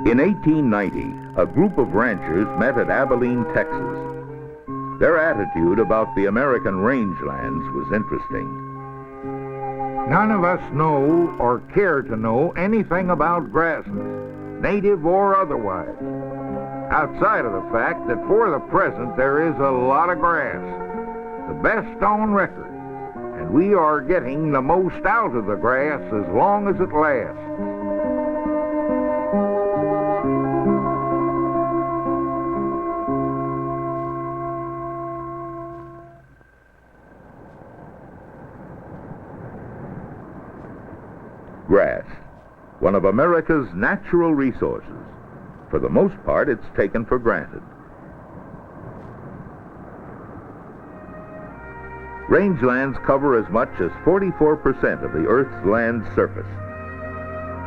In 1890, a group of ranchers met at Abilene, Texas. Their attitude about the American rangelands was interesting. None of us know or care to know anything about grasses, native or otherwise, outside of the fact that for the present there is a lot of grass, the best on record, and we are getting the most out of the grass as long as it lasts. Grass, one of America's natural resources. For the most part, it's taken for granted. Rangelands cover as much as 44% of the Earth's land surface.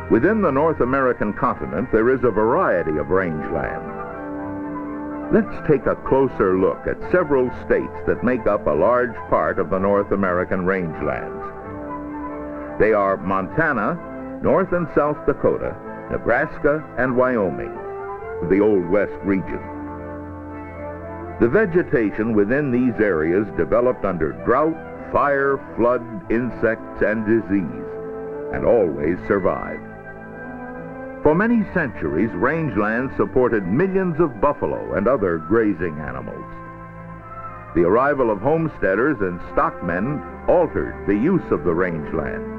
Within the North American continent, there is a variety of rangeland. Let's take a closer look at several states that make up a large part of the North American rangelands. They are Montana, North and South Dakota, Nebraska, and Wyoming, the Old West region. The vegetation within these areas developed under drought, fire, flood, insects, and disease, and always survived. For many centuries, rangelands supported millions of buffalo and other grazing animals. The arrival of homesteaders and stockmen altered the use of the rangeland.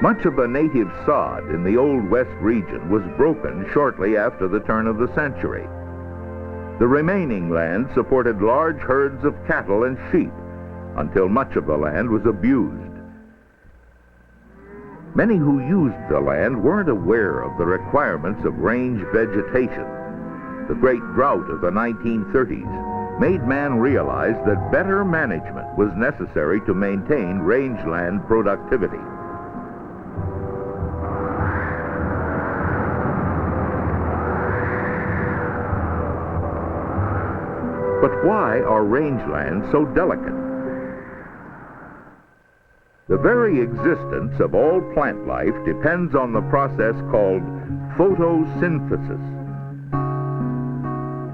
Much of the native sod in the Old West region was broken shortly after the turn of the century. The remaining land supported large herds of cattle and sheep until much of the land was abused. Many who used the land weren't aware of the requirements of range vegetation. The great drought of the 1930s made man realize that better management was necessary to maintain rangeland productivity. But why are rangelands so delicate? The very existence of all plant life depends on the process called photosynthesis.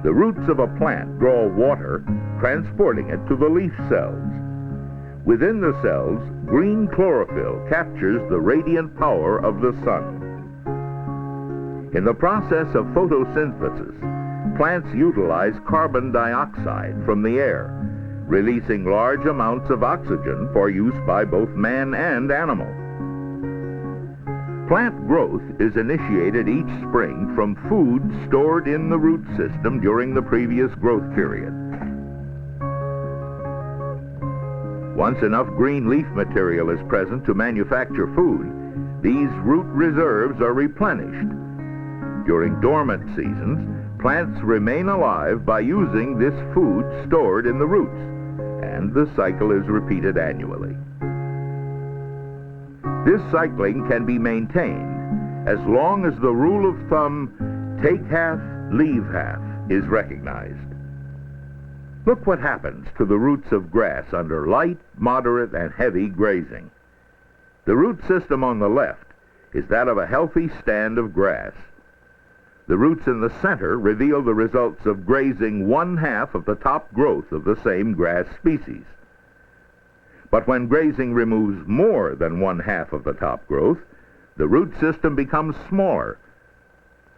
The roots of a plant draw water, transporting it to the leaf cells. Within the cells, green chlorophyll captures the radiant power of the sun. In the process of photosynthesis, plants utilize carbon dioxide from the air, releasing large amounts of oxygen for use by both man and animal. Plant growth is initiated each spring from food stored in the root system during the previous growth period. Once enough green leaf material is present to manufacture food, these root reserves are replenished. During dormant seasons, plants remain alive by using this food stored in the roots, and the cycle is repeated annually. This cycling can be maintained as long as the rule of thumb, take half, leave half, is recognized. Look what happens to the roots of grass under light, moderate, and heavy grazing. The root system on the left is that of a healthy stand of grass. The roots in the center reveal the results of grazing 1/2 of the top growth of the same grass species. But when grazing removes more than 1/2 of the top growth, the root system becomes smaller.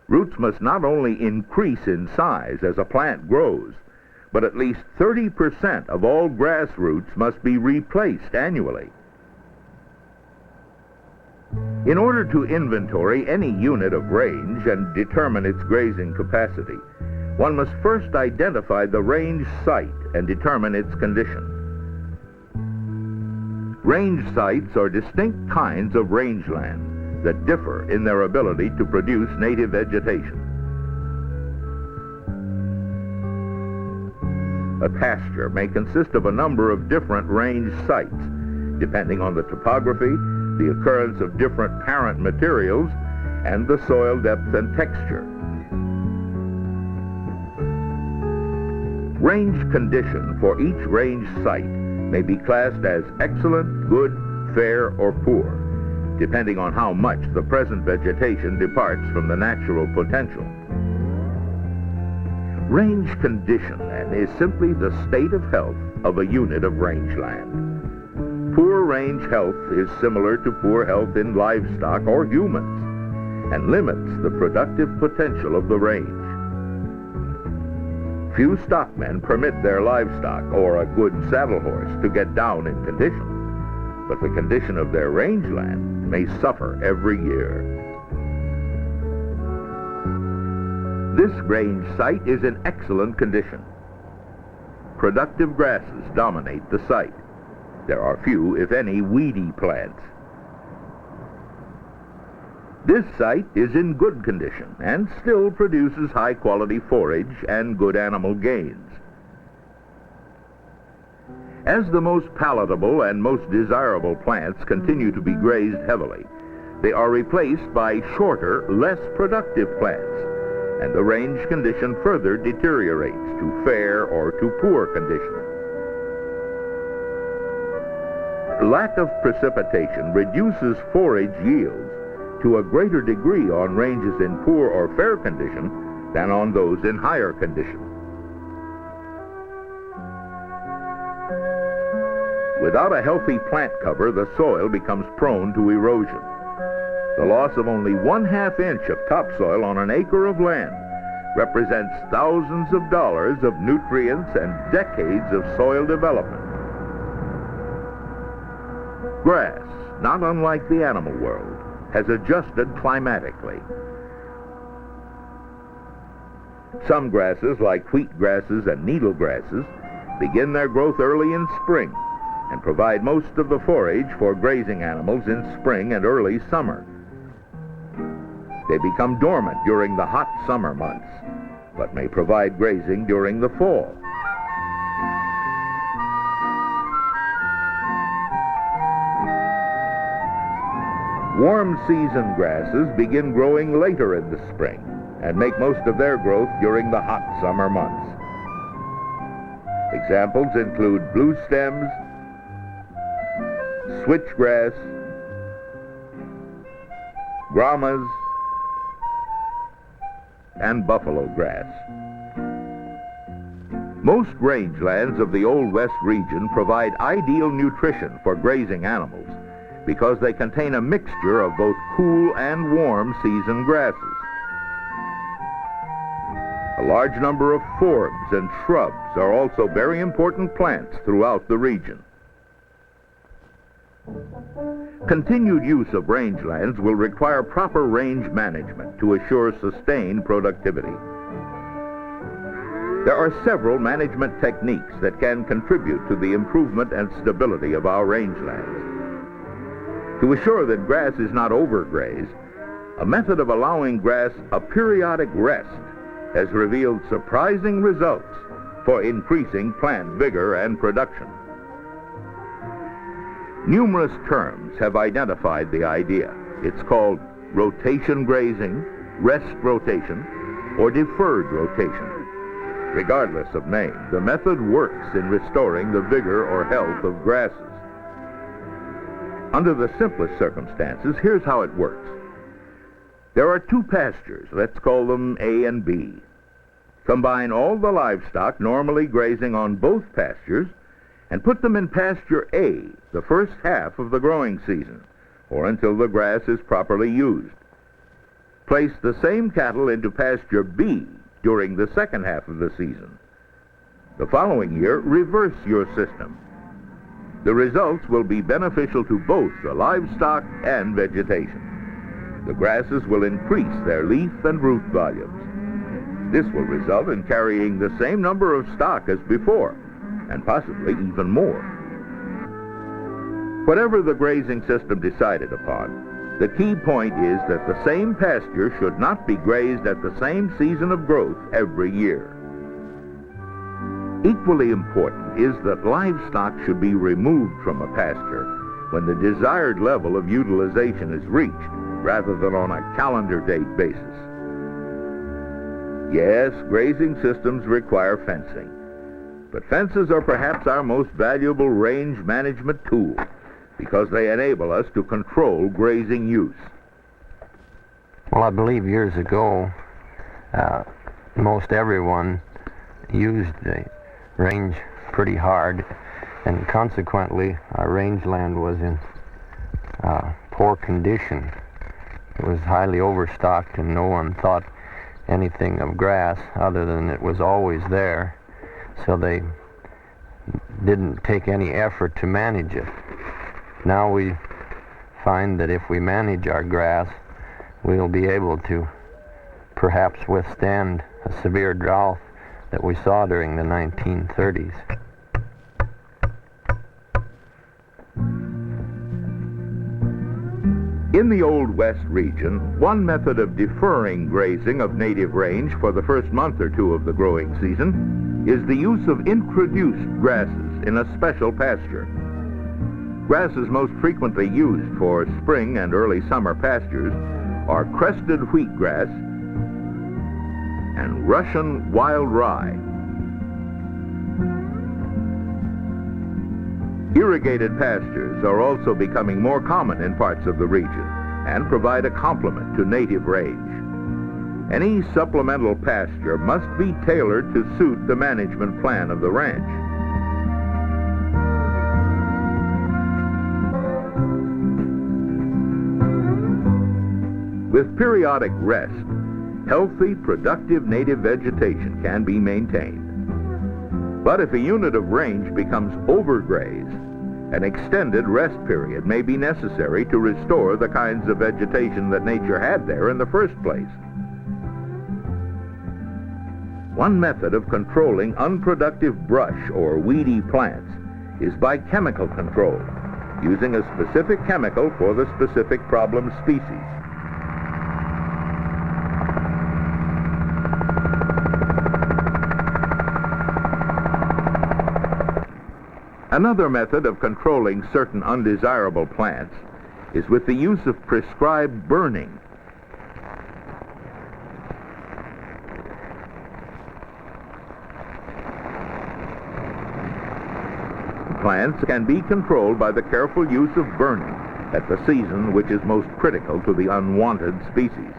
Roots must not only increase in size as a plant grows, but at least 30% of all grass roots must be replaced annually. In order to inventory any unit of range and determine its grazing capacity, one must first identify the range site and determine its condition. Range sites are distinct kinds of rangeland that differ in their ability to produce native vegetation. A pasture may consist of a number of different range sites, depending on the topography, the occurrence of different parent materials, and the soil depth and texture. Range condition for each range site may be classed as excellent, good, fair, or poor, depending on how much the present vegetation departs from the natural potential. Range condition, then, is simply the state of health of a unit of rangeland. Poor range health is similar to poor health in livestock or humans, and limits the productive potential of the range. Few stockmen permit their livestock or a good saddle horse to get down in condition, but the condition of their rangeland may suffer every year. This range site is in excellent condition. Productive grasses dominate the site. There are few, if any, weedy plants. This site is in good condition and still produces high-quality forage and good animal gains. As the most palatable and most desirable plants continue to be grazed heavily, they are replaced by shorter, less productive plants, and the range condition further deteriorates to fair or to poor condition. Lack of precipitation reduces forage yields to a greater degree on ranges in poor or fair condition than on those in higher condition. Without a healthy plant cover, the soil becomes prone to erosion. The loss of only 1/2 inch of topsoil on an acre of land represents thousands of dollars of nutrients and decades of soil development. Grass, not unlike the animal world, has adjusted climatically. Some grasses, like wheat grasses and needle grasses, begin their growth early in spring and provide most of the forage for grazing animals in spring and early summer. They become dormant during the hot summer months, but may provide grazing during the fall. Warm season grasses begin growing later in the spring and make most of their growth during the hot summer months. Examples include blue stems, switchgrass, grommas, and buffalo grass. Most rangelands of the Old West region provide ideal nutrition for grazing animals because they contain a mixture of both cool and warm season grasses. A large number of forbs and shrubs are also very important plants throughout the region. Continued use of rangelands will require proper range management to assure sustained productivity. There are several management techniques that can contribute to the improvement and stability of our rangelands. To assure that grass is not overgrazed, a method of allowing grass a periodic rest has revealed surprising results for increasing plant vigor and production. Numerous terms have identified the idea. It's called rotation grazing, rest rotation, or deferred rotation. Regardless of name, the method works in restoring the vigor or health of grasses. Under the simplest circumstances, here's how it works. There are two pastures, let's call them A and B. Combine all the livestock normally grazing on both pastures and put them in pasture A the first half of the growing season, or until the grass is properly used. Place the same cattle into pasture B during the second half of the season. The following year, reverse your system. The results will be beneficial to both the livestock and vegetation. The grasses will increase their leaf and root volumes. This will result in carrying the same number of stock as before, and possibly even more. Whatever the grazing system decided upon, the key point is that the same pasture should not be grazed at the same season of growth every year. Equally important is that livestock should be removed from a pasture when the desired level of utilization is reached, rather than on a calendar date basis. Yes, grazing systems require fencing, But fences are perhaps our most valuable range management tool because they enable us to control grazing use. Well, I believe years ago, most everyone used the range pretty hard, and consequently, our rangeland was in poor condition. It was highly overstocked, and no one thought anything of grass other than it was always there, so they didn't take any effort to manage it. Now we find that if we manage our grass, we'll be able to perhaps withstand a severe drought that we saw during the 1930s. In the Old West region, one method of deferring grazing of native range for the first month or two of the growing season is the use of introduced grasses in a special pasture. Grasses most frequently used for spring and early summer pastures are crested wheatgrass and Russian wild rye. Irrigated pastures are also becoming more common in parts of the region and provide a complement to native range. Any supplemental pasture must be tailored to suit the management plan of the ranch. With periodic rest, healthy, productive native vegetation can be maintained. But if a unit of range becomes overgrazed, an extended rest period may be necessary to restore the kinds of vegetation that nature had there in the first place. One method of controlling unproductive brush or weedy plants is by chemical control, using a specific chemical for the specific problem species. Another method of controlling certain undesirable plants is with the use of prescribed burning. Plants can be controlled by the careful use of burning at the season which is most critical to the unwanted species.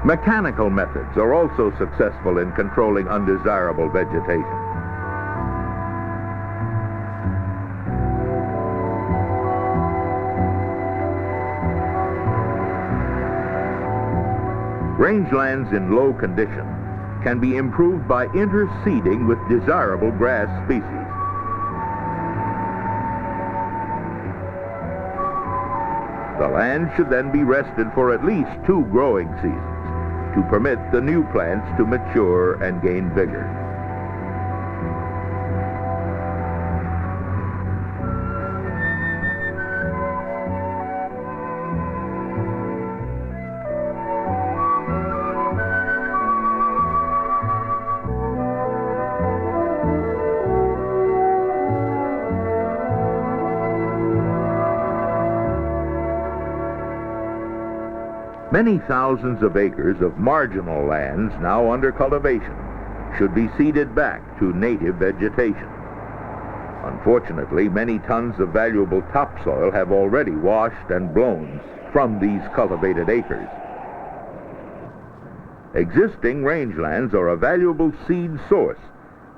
Mechanical methods are also successful in controlling undesirable vegetation. Rangelands in low condition can be improved by interseeding with desirable grass species. The land should then be rested for at least 2 growing seasons to permit the new plants to mature and gain vigor. Many thousands of acres of marginal lands now under cultivation should be seeded back to native vegetation. Unfortunately, many tons of valuable topsoil have already washed and blown from these cultivated acres. Existing rangelands are a valuable seed source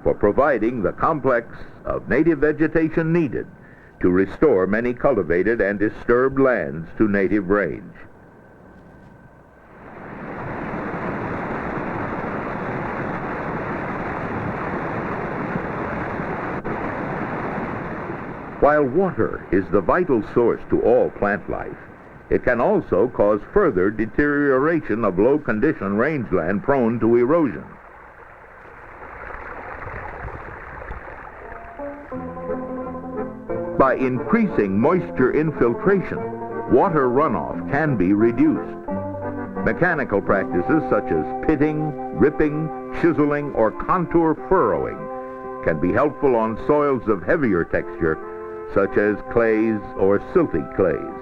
for providing the complex of native vegetation needed to restore many cultivated and disturbed lands to native range. While water is the vital source to all plant life, it can also cause further deterioration of low-condition rangeland prone to erosion. By increasing moisture infiltration, water runoff can be reduced. Mechanical practices such as pitting, ripping, chiseling, or contour furrowing can be helpful on soils of heavier texture, such as clays or silty clays.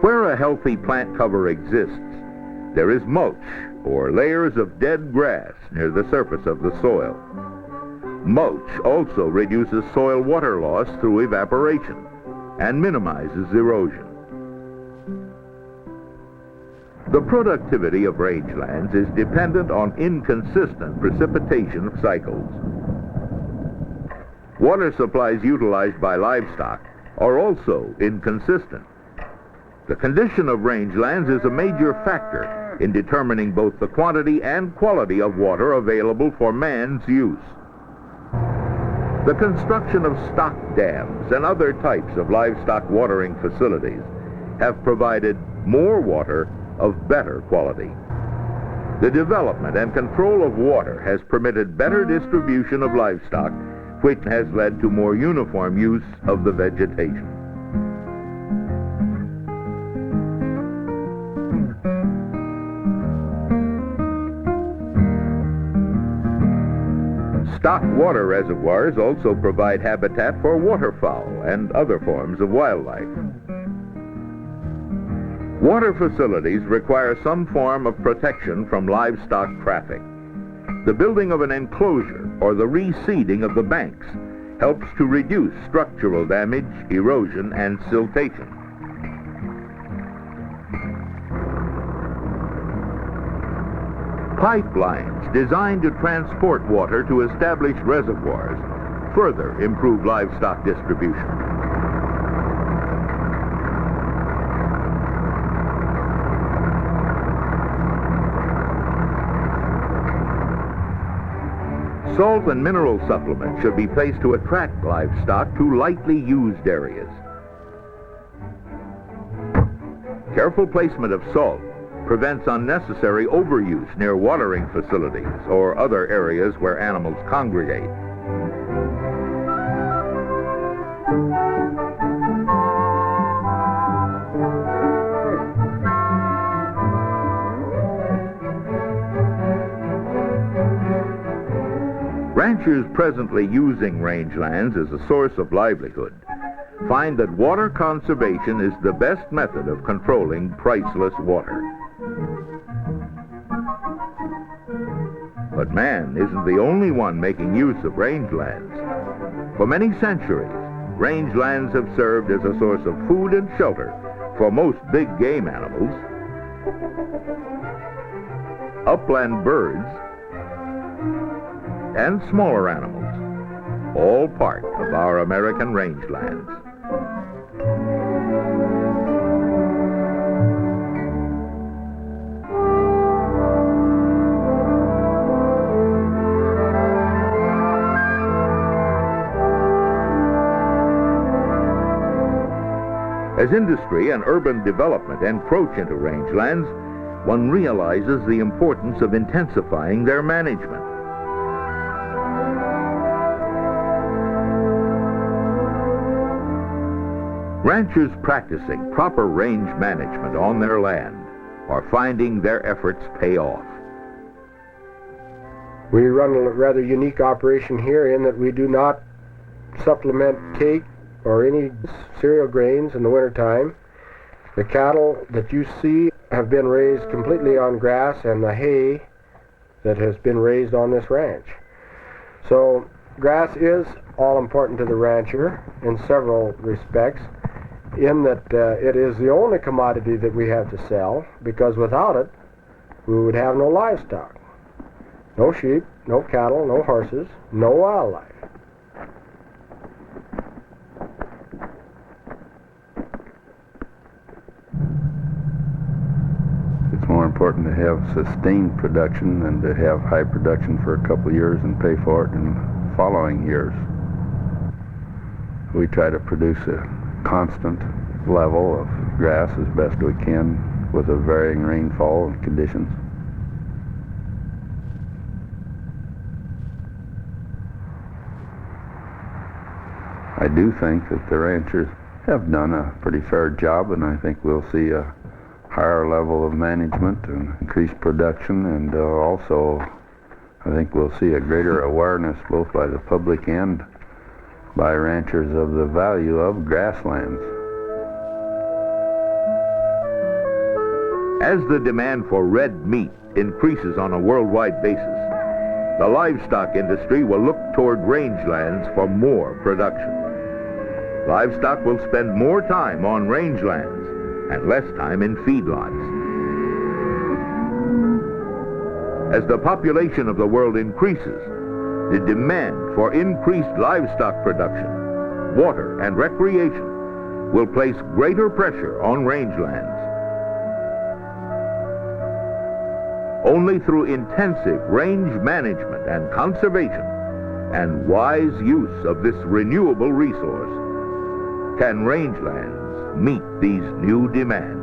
Where a healthy plant cover exists, there is mulch, or layers of dead grass near the surface of the soil. Mulch also reduces soil water loss through evaporation and minimizes erosion. The productivity of rangelands is dependent on inconsistent precipitation cycles. Water supplies utilized by livestock are also inconsistent. The condition of rangelands is a major factor in determining both the quantity and quality of water available for man's use. The construction of stock dams and other types of livestock watering facilities have provided more water of better quality. The development and control of water has permitted better distribution of livestock, which has led to more uniform use of the vegetation. Stock water reservoirs also provide habitat for waterfowl and other forms of wildlife. Water facilities require some form of protection from livestock traffic. The building of an enclosure or the reseeding of the banks helps to reduce structural damage, erosion, and siltation. Pipelines designed to transport water to established reservoirs further improve livestock distribution. Salt and mineral supplements should be placed to attract livestock to lightly used areas. Careful placement of salt prevents unnecessary overuse near watering facilities or other areas where animals congregate. Ranchers presently using rangelands as a source of livelihood find that water conservation is the best method of controlling priceless water. But man isn't the only one making use of rangelands. For many centuries, rangelands have served as a source of food and shelter for most big game animals, upland birds, and smaller animals, all part of our American rangelands. As industry and urban development encroach into rangelands, one realizes the importance of intensifying their management. Ranchers practicing proper range management on their land are finding their efforts pay off. We run a rather unique operation here in that we do not supplement cake or any cereal grains in the wintertime. The cattle that you see have been raised completely on grass and the hay that has been raised on this ranch. So grass is all important to the rancher in several respects, in that it is the only commodity that we have to sell, because without it we would have no livestock. No sheep, no cattle, no horses, no wildlife. It's more important to have sustained production than to have high production for a couple of years and pay for it in following years. We try to produce a constant level of grass as best we can with a varying rainfall and conditions. I do think that the ranchers have done a pretty fair job, and I think we'll see a higher level of management and increased production, and also I think we'll see a greater awareness both by the public and by ranchers of the value of grasslands. As the demand for red meat increases on a worldwide basis, the livestock industry will look toward rangelands for more production. Livestock will spend more time on rangelands and less time in feedlots. As the population of the world increases, the demand for increased livestock production, water, and recreation will place greater pressure on rangelands. Only through intensive range management and conservation and wise use of this renewable resource can rangelands meet these new demands.